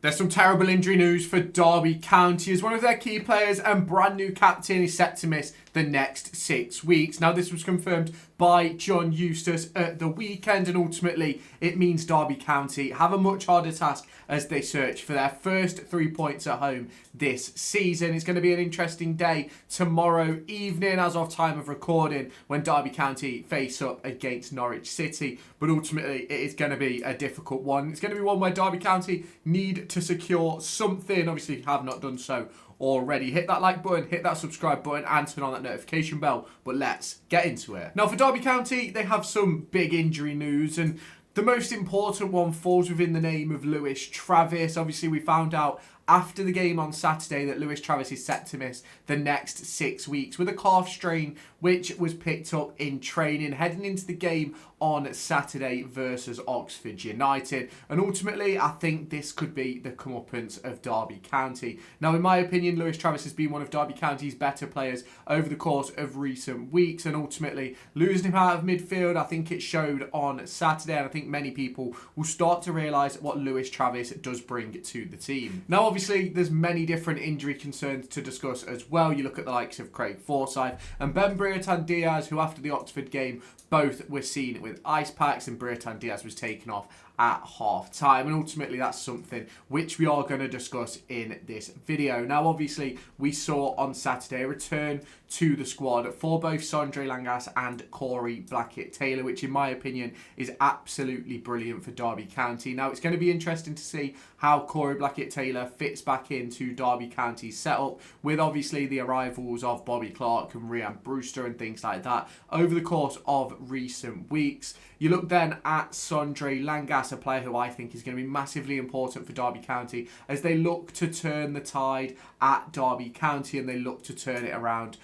There's some terrible injury news for Derby County as one of their key players and brand new captain is set to miss the next 6 weeks. Now, this was confirmed by John Eustace at the weekend, and ultimately it means Derby County have a much harder task as they search for their first 3 points at home this season. It's going to be an interesting day tomorrow evening as of time of recording when Derby County face up against Norwich City, but ultimately it is going to be a difficult one. It's going to be one where Derby County need to secure something, obviously have not done so already. Hit that like button, hit that subscribe button and turn on that notification bell, but let's get into it. Now for Derby County, they have some big injury news, and the most important one falls within the name of Lewis Travis. Obviously we found out after the game on Saturday that Lewis Travis is set to miss the next 6 weeks with a calf strain which was picked up in training heading into the game on Saturday versus Oxford United. And ultimately, I think this could be the comeuppance of Derby County. Now, in my opinion, Lewis Travis has been one of Derby County's better players over the course of recent weeks. And ultimately, losing him out of midfield, I think it showed on Saturday. And I think many people will start to realise what Lewis Travis does bring to the team. Now, obviously, there's many different injury concerns to discuss as well. You look at the likes of Craig Forsyth and Ben Diaz, who after the Oxford game, both were seen with ice packs, and Diaz was taken off at half time, and ultimately that's something which we are going to discuss in this video. Now obviously we saw on Saturday a return to the squad for both Sondre Langas and Corey Blackett-Taylor, which in my opinion is absolutely brilliant for Derby County. Now it's going to be interesting to see how Corey Blackett-Taylor fits back into Derby County's setup with obviously the arrivals of Bobby Clark and Rhian Brewster and things like that over the course of recent weeks. You look then at Sondre Langas, a player who I think is going to be massively important for Derby County as they look to turn the tide at Derby County and they look to turn it around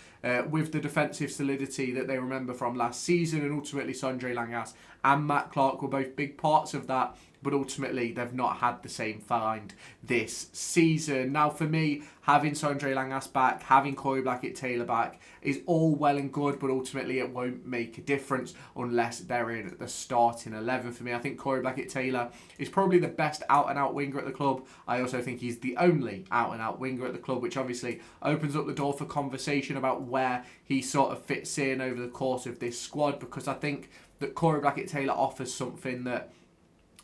with the defensive solidity that they remember from last season. And ultimately Sondre Langas and Matt Clark were both big parts of that, but ultimately they've not had the same find this season. Now for me, having Sondre Langas back, having Corey Blackett-Taylor back is all well and good, but ultimately it won't make a difference unless they're in the starting 11 for me. I think Corey Blackett-Taylor is probably the best out-and-out winger at the club. I also think he's the only out-and-out winger at the club, which obviously opens up the door for conversation about where he sort of fits in over the course of this squad, because I think that Corey Blackett-Taylor offers something that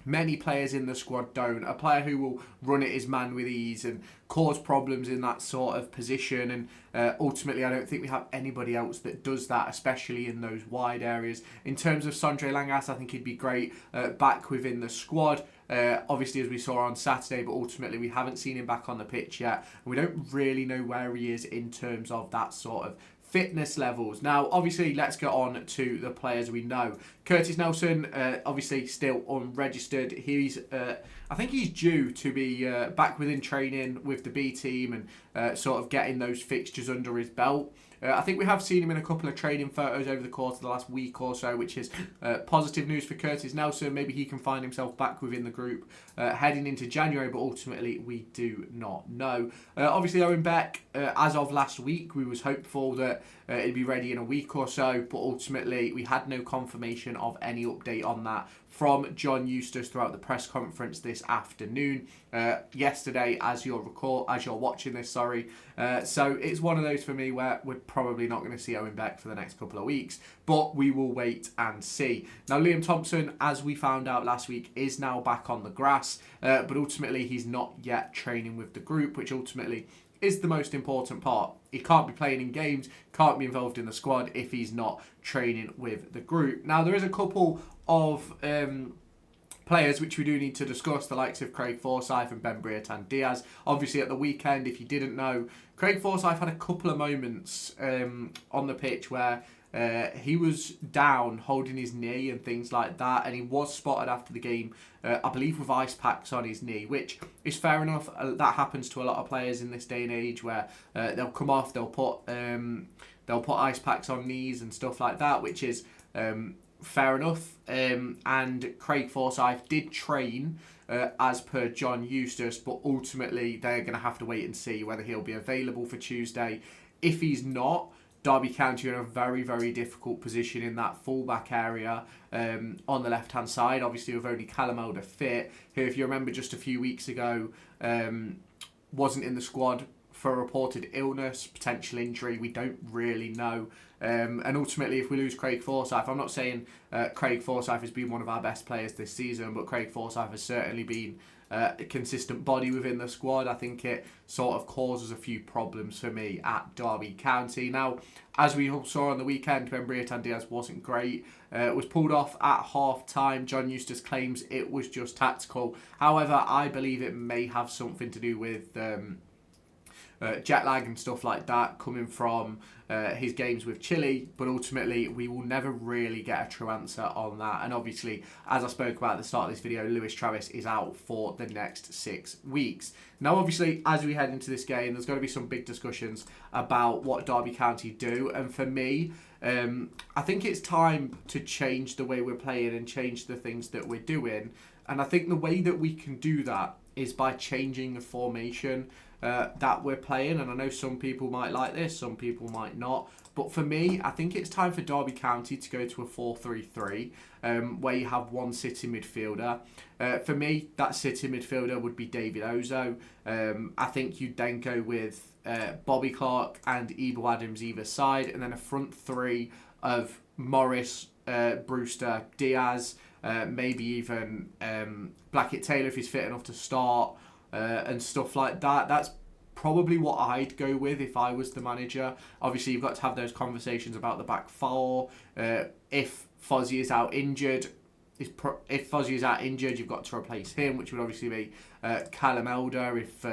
many players in the squad don't. A player who will run at his man with ease and cause problems in that sort of position. And ultimately, I don't think we have anybody else that does that, especially in those wide areas. In terms of Sondre Langas, I think he'd be great back within the squad. Obviously, as we saw on Saturday, but ultimately we haven't seen him back on the pitch yet. And we don't really know where he is in terms of that sort of fitness levels. Now, obviously, let's get on to the players we know. Curtis Nelson, obviously still unregistered. I think he's due to be back within training with the B team and sort of getting those fixtures under his belt. I think we have seen him in a couple of training photos over the course of the last week or so, which is positive news for Curtis Nelson. Maybe he can find himself back within the group heading into January, but ultimately we do not know. Obviously, Owen Beck, as of last week, we was hopeful that it'd be ready in a week or so, but ultimately we had no confirmation of any update on that from John Eustace throughout the press conference this afternoon. Yesterday, as you're watching this, so it's one of those for me where we're probably not going to see Owen Beck for the next couple of weeks, but we will wait and see. Now, Liam Thompson, as we found out last week, is now back on the grass, but ultimately he's not yet training with the group, which ultimately is the most important part. He can't be playing in games, can't be involved in the squad if he's not training with the group. Now, there is a couple of players which we do need to discuss, the likes of Craig Forsyth and Ben Diaz. Obviously, at the weekend, if you didn't know, Craig Forsyth had a couple of moments on the pitch where he was down holding his knee and things like that, and he was spotted after the game, I believe with ice packs on his knee, which is fair enough. That happens to a lot of players in this day and age where they'll come off, they'll put ice packs on knees and stuff like that, which is fair enough. And Craig Forsyth did train as per John Eustace, but ultimately they're going to have to wait and see whether he'll be available for Tuesday. If he's not, Derby County are in a very, very difficult position in that fullback area on the left-hand side. Obviously, with only Callum Elder fit, who, if you remember just a few weeks ago, wasn't in the squad for a reported illness, potential injury. We don't really know. And ultimately, if we lose Craig Forsyth, I'm not saying Craig Forsyth has been one of our best players this season, but Craig Forsyth has certainly been a consistent body within the squad. I think it sort of causes a few problems for me at Derby County. Now, as we all saw on the weekend when Briatan Diaz wasn't great, it was pulled off at half-time. John Eustace claims it was just tactical. However, I believe it may have something to do with jet lag and stuff like that coming from his games with Chile, but ultimately we will never really get a true answer on that. And obviously, as I spoke about at the start of this video, Lewis Travis is out for the next 6 weeks. Now obviously, as we head into this game, there's going to be some big discussions about what Derby County do, and for me, I think it's time to change the way we're playing and change the things that we're doing. And I think the way that we can do that is by changing the formation that we're playing. And I know some people might like this, some people might not. But for me, I think it's time for Derby County to go to a 4-3-3, where you have one sitting midfielder. For me, that sitting midfielder would be David Ozo. I think you'd then go with Bobby Clark and Ebo Adams either side, and then a front three of Morris, Brewster, Diaz, maybe even Blackett Taylor if he's fit enough to start, and stuff like that. That's probably what I'd go with if I was the manager. Obviously, you've got to have those conversations about the back four. If Fozzie is out injured, you've got to replace him, which would obviously be Callum Elder. If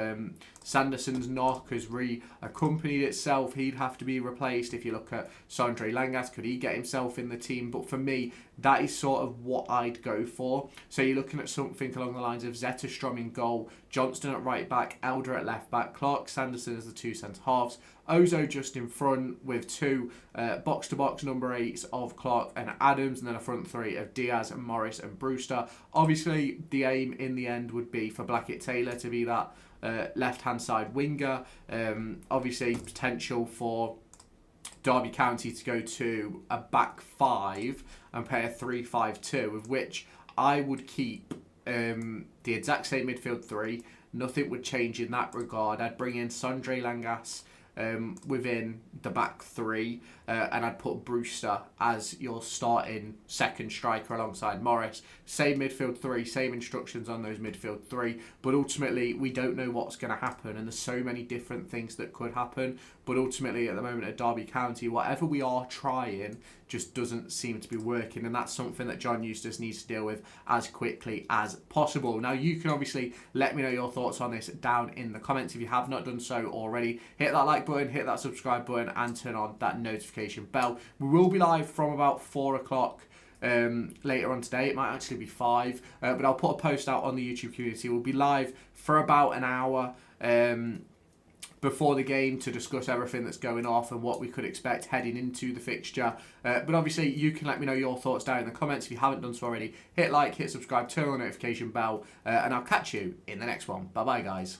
Sanderson's knock has reaccompanied itself, he'd have to be replaced. If you look at Sondre Langas, could he get himself in the team? But for me, that is sort of what I'd go for. So you're looking at something along the lines of Zetterstrom in goal, Johnston at right back, Elder at left back, Clark, Sanderson as the two centre halves, Ozo just in front with two box-to-box number 8s of Clark and Adams, and then a front three of Diaz and Morris and Brewster. Obviously, the aim in the end would be for Blackett Taylor to be that left-hand side winger. Obviously, potential for Derby County to go to a back 5 and play a 3-5-2, of which I would keep the exact same midfield 3. Nothing would change in that regard. I'd bring in Sondre Langas within the back 3, and I'd put Brewster as your starting second striker alongside Morris. Same midfield 3, same instructions on those midfield 3, but ultimately we don't know what's going to happen, and there's so many different things that could happen. But ultimately at the moment at Derby County, whatever we are trying just doesn't seem to be working, and that's something that John Eustace needs to deal with as quickly as possible. Now, you can obviously let me know your thoughts on this down in the comments. If you have not done so already, hit that like button, hit that subscribe button, and turn on that notification bell. We will be live from about 4 o'clock later on today. It might actually be 5, but I'll put a post out on the YouTube community. We'll be live for about an hour before the game to discuss everything that's going off and what we could expect heading into the fixture. But obviously, you can let me know your thoughts down in the comments. If you haven't done so already, hit like, hit subscribe, turn on the notification bell, and I'll catch you in the next one. Bye-bye, guys.